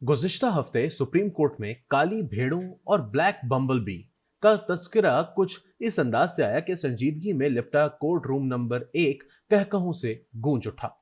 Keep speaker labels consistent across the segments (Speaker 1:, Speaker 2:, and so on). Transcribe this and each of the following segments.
Speaker 1: गुज़िश्ता हफ्ते supreme court में काली भेड़ों और ब्लैक बम्बलबी का तस्करा कुछ इस अंदाज से आया कि संजीदगी में लिपटा कोर्ट रूम नंबर 1 कहकहों से गूंज उठा।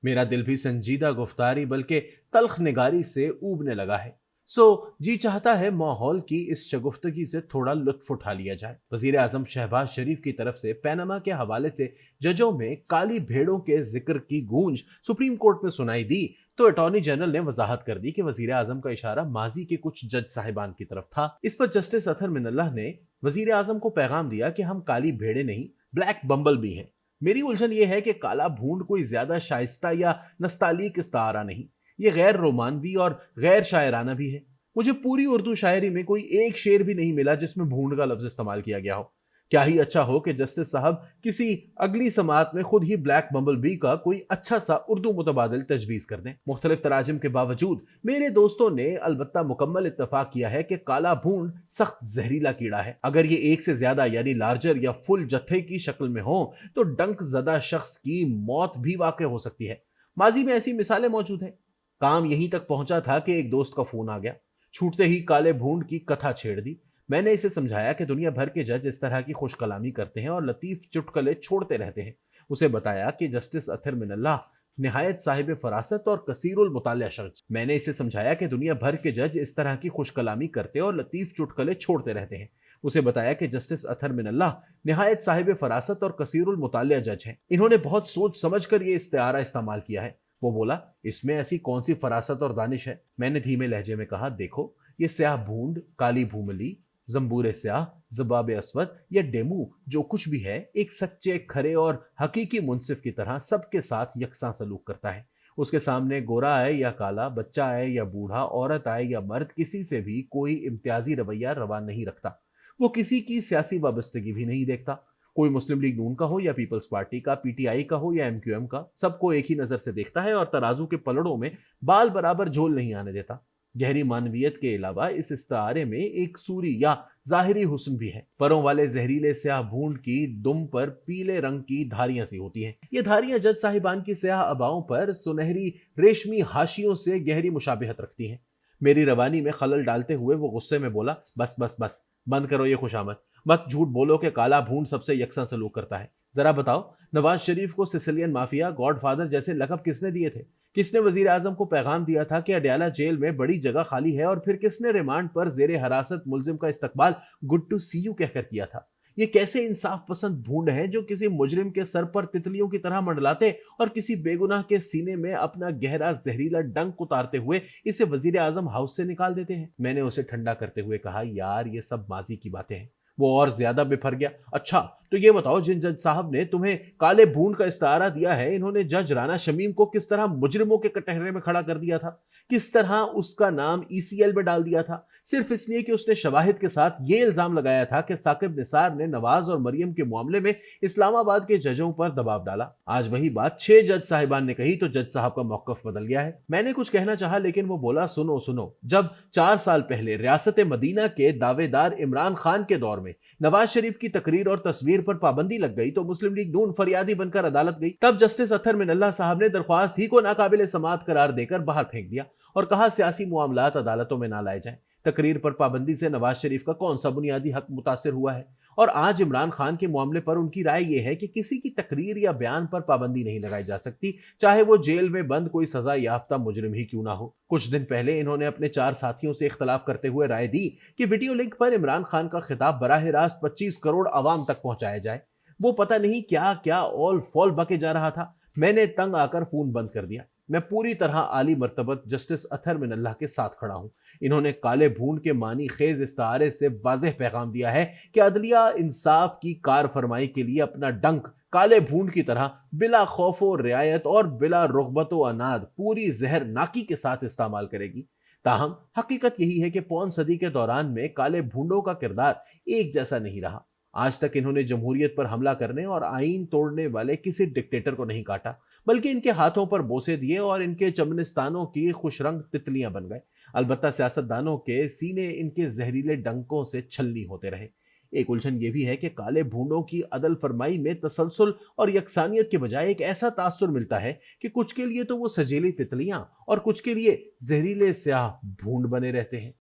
Speaker 1: मेरा दिल भी संजीदा गुफ्तारी बल्कि तल्ख निगारी से ऊबने लगा है। सो जी चाहता है माहौल की इस शगुफ्तगी से थोड़ा लुत्फ उठा लिया जाए। वजीर आजम शहबाज शरीफ की तरफ से पैनामा के हवाले से जजों में काली भेड़ों के जिक्र की गूंज सुप्रीम कोर्ट में सुनाई दी तो अटॉर्नी जनरल ने वजाहत कर दी कि वजीर आजम का इशारा माजी के कुछ जज साहिबान की तरफ था। इस पर जस्टिस अतहर मिनल्लाह ने वजीर आजम को पैगाम दिया कि हम काली भेड़े नहीं, ब्लैक बम्बल भी हैं। मेरी उलझन यह है कि काला भूंड कोई ज्यादा शाइस्ता या नस्तालीक इस्तारा नहीं, ये गैर रोमानवी और गैर शायराना भी है। मुझे पूरी उर्दू शायरी में कोई एक शेर भी नहीं मिला जिसमें भूंड का लफ्ज इस्तेमाल किया गया हो। क्या ही अच्छा हो कि जस्टिस साहब किसी अगली समात में खुद ही ब्लैक बम्बल बी का कोई अच्छा सा उर्दू मुतबादिल तजवीज कर दें। मुख्तलिफ तराजिम के बावजूद मेरे दोस्तों ने अलबत्ता मुकम्मल इत्तफाक किया है कि काला भूंड सख्त जहरीला कीड़ा है। अगर ये एक से ज्यादा यानी लार्जर या फुल जत्थे की शक्ल में हो तो डंक ज़दा शख्स की मौत भी वाक़ हो सकती है। माजी में ऐसी मिसालें मौजूद हैं। काम यहीं तक पहुंचा था कि एक दोस्त का फोन आ गया। छूटते ही काले भूंड की कथा छेड़ दी। मैंने इसे समझाया कि दुनिया भर के जज इस तरह की खुश कलामी करते हैं और लतीफ चुटकले छोड़ते रहते हैं। उसे बताया कि जस्टिस अतहर मिनल्लाह निहायत साहिब फरासत और कसीरुल मुतालिया शख्स। मैंने इसे समझाया कि दुनिया भर के जज इस तरह की खुश कलामी करते और लतीफ चुटकले छोड़ते रहते हैं। उसे बताया कि जस्टिस अतहर मिनल्लाह निहायत साहिब फरासत और कसीरुल मुतालिया जज हैं। इन्होंने बहुत सोच समझ कर ये इस्तेआरा इस्तेमाल किया है। वो बोला, इसमें ऐसी कौन सी फरासत और दानिश है? मैंने धीमे लहजे में कहा, देखो ये स्याह भूंड, काली भूमली, जंबूरे स्याह, जबाब अस्वद या डेमू जो कुछ भी है, एक सच्चे खरे और हकीकी मुंसिफ की तरह सबके साथ यकसां सलूक करता है। उसके सामने गोरा आए या काला, बच्चा आए या बूढ़ा, औरत आए या मर्द, किसी से भी कोई इम्तियाजी रवैया रवा नहीं रखता। वो किसी की सियासी वाबस्तगी भी नहीं देखता। कोई मुस्लिम लीग नून का हो या पीपल्स पार्टी का, पीटीआई का हो या एमक्यूएम का, सबको एक ही नजर से देखता है और तराजू के पलड़ों में बाल बराबर झोल नहीं आने देता। गहरी मानवियत के अलावा इस इस्तारे में एक सूरी या जाहिरी हुस्न भी है। परों वाले जहरीले स्याह भूंड की दुम पर पीले रंग की धारियां सी होती हैं। ये धारियां जज साहिबान की स्याह अबाओं पर सुनहरी रेशमी हाशियों से गहरी मुशाबिहत रखती हैं। मेरी रवानी में खलल डालते हुए वो गुस्से में बोला, बस बस बस, बंद करो ये खुशामद। मत झूठ बोलो कि काला भूंड सबसे यकसा सलूक करता है। जरा बताओ, नवाज शरीफ को सिसिलियन माफिया, गॉडफादर जैसे लकब किसने दिए थे? किसने वजीर आजम को पैगाम दिया था कि अडयाला जेल में बड़ी जगह खाली है? और फिर किसने रिमांड पर जेर हरासत मुलजिम का इस्तकबाल गुड टू सी यू कहकर किया था? ये कैसे इंसाफ पसंद भूंड हैं जो किसी मुजरिम के सर पर तितलियों की तरह मंडलाते और किसी बेगुनाह के सीने में अपना गहरा जहरीला डंक उतारते हुए इसे वजीर आजम हाउस से निकाल देते हैं। मैंने उसे ठंडा करते हुए कहा, यार ये सब माजी की बातें हैं। वो और ज्यादा बिफर गया। अच्छा तो ये बताओ, जिन जज साहब ने तुम्हें काले भूंड का इस्तारा दिया है, इन्होंने जज राना शमीम को किस तरह मुजरिमों के कटहरे में खड़ा कर दिया था? किस तरह उसका नाम ईसीएल में डाल दिया था? सिर्फ इसलिए कि उसने शवाहिद के साथ ये इल्जाम लगाया था कि साकिब निसार ने नवाज और मरियम के मामले में इस्लामाबाद के जजों पर दबाव डाला। आज वही बात 6 जज साहिबान ने कही तो जज साहब का मौकफ बदल गया है। मैंने कुछ कहना चाहा लेकिन वो बोला, सुनो सुनो, जब 4 साल पहले रियासत मदीना के दावेदार इमरान खान के दौर में नवाज शरीफ की तकरीर और तस्वीर पर पाबंदी लग गई तो मुस्लिम लीग नून फरियादी बनकर अदालत गई। तब जस्टिस अतहर मिनल्लाह साहब ने दरख्वास्त ही को नाकाबिले समाअत करार देकर बाहर फेंक दिया और कहा, सियासी मामलात अदालतों में ना लाए जाएं। तकरीर पर पाबंदी से नवाज शरीफ का कौन सा बुनियादी हक मुतासिर हुआ है? और आज इमरान खान के मामले पर उनकी राय यह है कि किसी की तकरीर या बयान पर पाबंदी नहीं लगाई जा सकती, चाहे वो जेल में बंद कोई सजा याफ्ता मुजरिम ही क्यों ना हो। कुछ दिन पहले इन्होंने अपने 4 साथियों से इख्तलाफ करते हुए राय दी कि वीडियो लिंक पर इमरान खान का खिताब बराह रास्त 25 करोड़ आवाम तक पहुंचाया जाए। वो पता नहीं क्या क्या ऑल फॉल बके जा रहा था। मैंने तंग आकर फोन बंद कर दिया। मैं पूरी तरह आली मर्तबत जस्टिस अतहर मिनल्लाह के साथ खड़ा हूं। इन्होंने काले भूंड के मानी खेज इस्तारे से वाज़ेह पैगाम दिया है कि अदलिया इंसाफ की कार फरमाई के लिए अपना डंक काले भूंड की तरह बिला खौफ व रियायत और बिला रुग़बत व अनाद पूरी जहर नाकी के साथ इस्तेमाल करेगी। ताहम हकीकत यही है कि पौन सदी के दौरान में काले भूंडों का किरदार एक जैसा नहीं रहा। आज तक इन्होंने जमहूरियत पर हमला करने और आईन तोड़ने वाले किसी डिक्टेटर को नहीं काटा, बल्कि इनके हाथों पर बोसे दिए और इनके चमनिस्तानों की खुशरंग तितलियां बन गए। अलबत्ता सियासतदानों के सीने इनके जहरीले डंकों से छलनी होते रहे। एक उलझन ये भी है कि काले भूंडों की अदल फरमाई में तसलसल और यकसानियत के बजाय एक ऐसा तासुर मिलता है कि कुछ के लिए तो वो सजीली तितलियां और कुछ के लिए जहरीले स्याह भूंड बने रहते हैं।